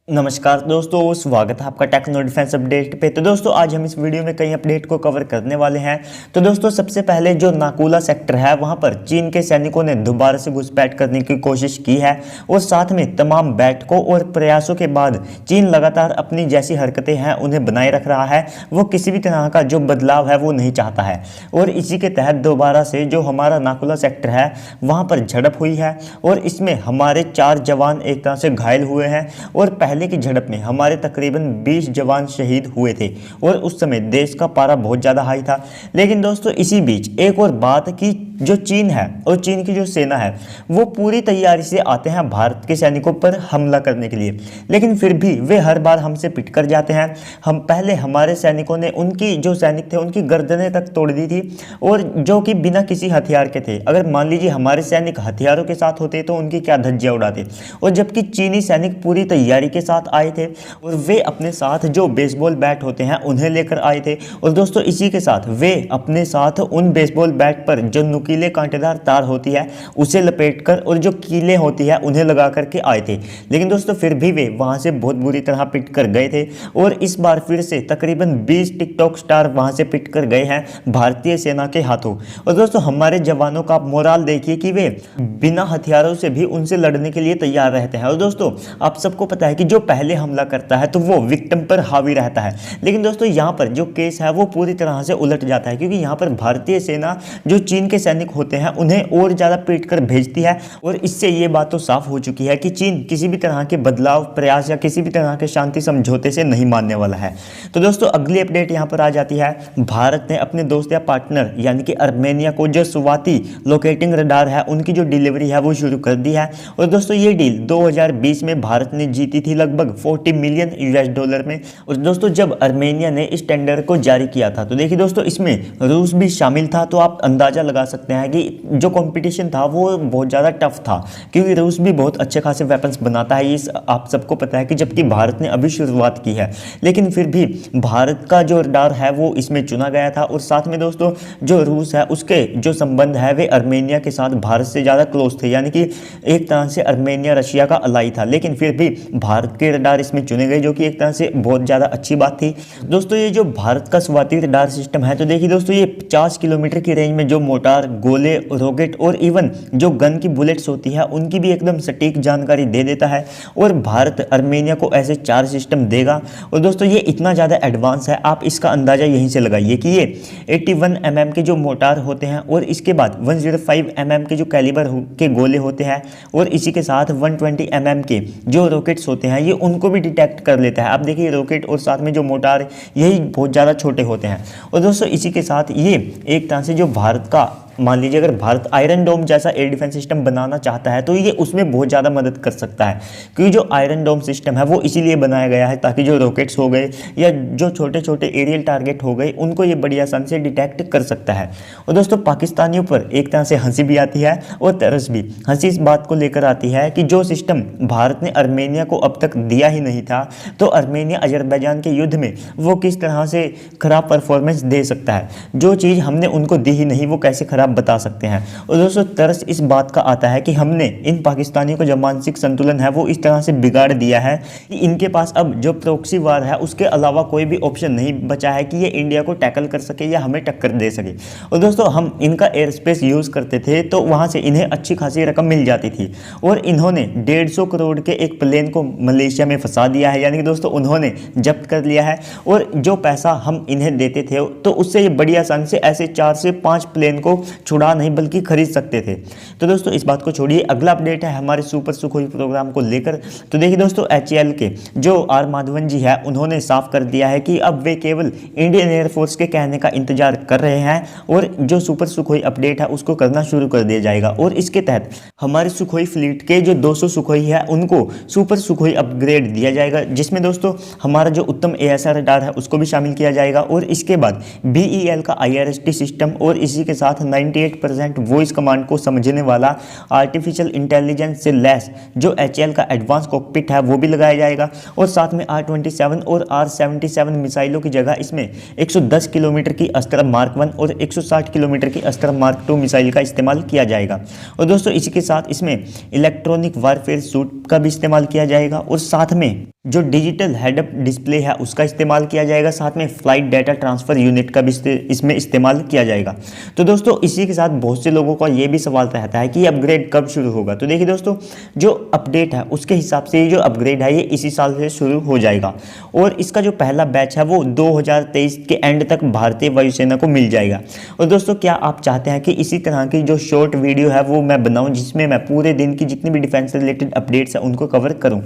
नमस्कार दोस्तों, स्वागत है आपका टेक्नो डिफेंस अपडेट पे। तो दोस्तों आज हम इस वीडियो में कई अपडेट को कवर करने वाले हैं। तो दोस्तों सबसे पहले जो नाकोला सेक्टर है वहां पर चीन के सैनिकों ने दोबारा से घुसपैठ करने की कोशिश की है और साथ में तमाम बैठकों और प्रयासों के बाद चीन लगातार अपनी जैसी हरकतें हैं उन्हें बनाए रख रहा है। वो किसी भी तरह का जो बदलाव है वो नहीं चाहता है और इसी के तहत दोबारा से जो हमारा नाकोला सेक्टर है वहाँ पर झड़प हुई है और इसमें हमारे 4 जवान एक तरह से घायल हुए हैं और पहले की झड़प में हमारे तकरीबन 20 जवान शहीद हुए थे और उस समय देश का पारा बहुत ज़्यादा हाई था। लेकिन दोस्तों इसी बीच एक और बात कि जो चीन है और चीन की जो सेना है वो पूरी तैयारी से आते हैं भारत के सैनिकों पर हमला करने के लिए, लेकिन फिर भी वे हर बार हमसे पिट कर जाते हैं। हम पहले हमारे सैनिकों ने उनकी जो सैनिक थे उनकी गर्दनें तक तोड़ दी थी और जो कि बिना किसी हथियार के थे। अगर मान लीजिए हमारे सैनिक हथियारों के साथ होते तो उनकी क्या धज्जियां उड़ाते, और जबकि चीनी सैनिक पूरी तैयारी के साथ आए थे और वे अपने साथ जो बेसबॉल बैट होते हैं उन्हें लेकर आए थे। और दोस्तों इसी के साथ वे अपने साथ उन बेसबॉल बैट पर जो नुकीले कांटेदार तार होती है उसे लपेटकर और जो कीलें होती है उन्हें लगा करके आए थे। लेकिन दोस्तों फिर भी वे वहां से बहुत बुरी तरह पिट कर गए थे और इस बार फिर से तकरीबन 20 टिकटॉक स्टार वहां से पिट कर गए हैं भारतीय सेना के हाथों। और दोस्तों हमारे जवानों का मोराल देखिए कि वे बिना हथियारों से भी उनसे लड़ने के लिए तैयार रहते हैं। और दोस्तों आप सबको पता है कि जो पहले हमला करता है तो वो विक्टिम पर हावी रहता है, लेकिन दोस्तों यहाँ पर जो केस है वो पूरी तरह से उलट जाता है, क्योंकि यहाँ पर भारतीय सेना जो चीन के सैनिक होते हैं उन्हें और ज़्यादा पीट कर भेजती है। और इससे ये बात तो साफ हो चुकी है कि चीन किसी भी तरह के बदलाव प्रयास या किसी भी तरह के शांति समझौते से नहीं मानने वाला है। तो दोस्तों अगली अपडेट यहाँ पर आ जाती है, भारत ने अपने दोस्त या पार्टनर यानी कि आर्मेनिया को जो स्वाति लोकेटिंग रडार है उनकी जो डिलीवरी है वो शुरू कर दी है। और दोस्तों ये डील 2020 में भारत ने जीती थी लगभग 40 मिलियन यूएस डॉलर में। और दोस्तों जब आर्मेनिया ने इस टेंडर को जारी किया था तो देखिए दोस्तों इसमें रूस भी शामिल था, तो आप अंदाजा लगा सकते हैं कि जो कंपटीशन था वो बहुत ज़्यादा टफ था, क्योंकि रूस भी बहुत अच्छे खासे वेपन्स बनाता है, ये आप सबको पता है कि जबकि भारत ने अभी शुरुआत की है। लेकिन फिर भी भारत का जो रडार है वो इसमें चुना गया था। और साथ में दोस्तों जो रूस है उसके जो संबंध है वे आर्मेनिया के साथ भारत से ज़्यादा क्लोज थे, यानी कि एक तरह से आर्मेनिया रशिया का अलाई था। लेकिन फिर भी भारत के रडार इसमें चुने गए, जो कि एक तरह से बहुत ज़्यादा अच्छी बात थी। दोस्तों ये जो भारत का स्वाति रडार सिस्टम है तो देखिए दोस्तों ये 50 किलोमीटर की रेंज में जो मोटार, गोले, रॉकेट और इवन जो गन की बुलेट्स होती है उनकी भी एकदम सटीक जानकारी दे देता है। और भारत आर्मेनिया को ऐसे 4 सिस्टम देगा। और दोस्तों ये इतना ज़्यादा एडवांस है, आप इसका अंदाज़ा यहीं से लगाइए कि ये 81 mm के जो मोटार होते हैं और इसके बाद 105 mm के जो कैलिबर के गोले होते हैं और इसी के साथ 120 mm के जो रॉकेट्स होते हैं ये उनको भी डिटेक्ट कर लेता है। आप देखिए रॉकेट और साथ में जो मोटार यही बहुत ज़्यादा छोटे होते हैं। और दोस्तों इसी के साथ ये एक तरह से जो भारत का, मान लीजिए अगर भारत आयरन डोम जैसा एयर डिफेंस सिस्टम बनाना चाहता है तो ये उसमें बहुत ज़्यादा मदद कर सकता है, क्योंकि जो आयरन डोम सिस्टम है वो इसीलिए बनाया गया है ताकि जो रॉकेट्स हो गए या जो छोटे छोटे एरियल टारगेट हो गए उनको ये बड़ी आसानी से डिटेक्ट कर सकता है। और दोस्तों पाकिस्तानियों पर एक तरह से हंसी भी आती है और तरस भी। हंसी इस बात को लेकर आती है कि जो सिस्टम भारत ने आर्मेनिया को अब तक दिया ही नहीं था तो आर्मेनिया अजरबैजान के युद्ध में वो किस तरह से खराब परफॉर्मेंस दे सकता है। जो चीज़ हमने उनको दी ही नहीं वो कैसे खराब बता सकते हैं। और दोस्तों तरस इस बात का आता है कि हमने इन पाकिस्तानियों का जो मानसिक संतुलन है वो इस तरह से बिगाड़ दिया है कि इनके पास अब जो प्रॉक्सी वार है उसके अलावा कोई भी ऑप्शन नहीं बचा है कि ये इंडिया को टैकल कर सके या हमें टक्कर दे सके। और दोस्तों हम इनका एयर स्पेस यूज़ करते थे तो वहाँ से इन्हें अच्छी खासी रकम मिल जाती थी और इन्होंने 150 करोड़ के एक प्लेन को मलेशिया में फंसा दिया है, यानी कि दोस्तों उन्होंने जब्त कर लिया है। और जो पैसा हम इन्हें देते थे तो उससे ये बड़ी आसानी से ऐसे 4 से 5 प्लेन को छुड़ा नहीं बल्कि खरीद सकते थे। तो दोस्तों इस बात को छोड़िए, अगला अपडेट है हमारे सुपर सुखोई प्रोग्राम को लेकर। तो देखिए दोस्तों HAL के जो आर माधवन जी है उन्होंने साफ कर दिया है कि अब वे केवल इंडियन एयरफोर्स के कहने का इंतजार कर रहे हैं और जो सुपर सुखोई अपडेट है उसको करना शुरू कर दिया जाएगा। और इसके तहत हमारे सुखोई फ्लीट के जो 200 सुखोई है उनको सुपर सुखोई अपग्रेड दिया जाएगा, जिसमें दोस्तों हमारा जो उत्तम ASR रडार है उसको भी शामिल किया जाएगा। और इसके बाद BEL का IRST सिस्टम और इसी के साथ 98% वॉइस कमांड को समझने वाला आर्टिफिशियल इंटेलिजेंस से लैस जो HAL का एडवांस कॉकपिट है वो भी लगाया जाएगा। और साथ में R27 और R77 मिसाइलों की जगह इसमें 110 किलोमीटर की अस्त्र मार्क 1 और 160 किलोमीटर की अस्त्र मार्क 2 मिसाइल का इस्तेमाल किया जाएगा। और दोस्तों इसी के साथ इसमें इलेक्ट्रॉनिक वारफेयर सूट का भी इस्तेमाल किया जाएगा और साथ में जो डिजिटल हेड अप डिस्प्ले है उसका इस्तेमाल किया जाएगा, साथ में फ्लाइट डाटा ट्रांसफ़र यूनिट का भी इसमें इस्तेमाल किया जाएगा। तो दोस्तों इसी के साथ बहुत से लोगों का ये भी सवाल रहता है कि ये अपग्रेड कब शुरू होगा। तो देखिए दोस्तों, जो अपडेट है उसके हिसाब से ये जो अपग्रेड है ये इसी साल से शुरू हो जाएगा और इसका जो पहला बैच है वो 2023 के एंड तक भारतीय वायुसेना को मिल जाएगा। और दोस्तों क्या आप चाहते हैं कि इसी तरह की जो शॉर्ट वीडियो है वो मैं बनाऊं जिसमें मैं पूरे दिन की जितनी भी डिफेंस से रिलेटेड अपडेट्स है उनको कवर करूं?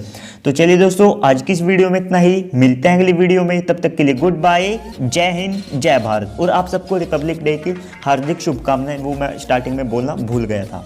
तो चलिए दोस्तों, आज की इस वीडियो में इतना ही। मिलते हैं अगली वीडियो में, तब तक के लिए गुड बाय, जय हिंद, जय भारत। और आप सबको रिपब्लिक डे की हार्दिक शुभकामनाएं, वो मैं स्टार्टिंग में बोलना भूल गया था।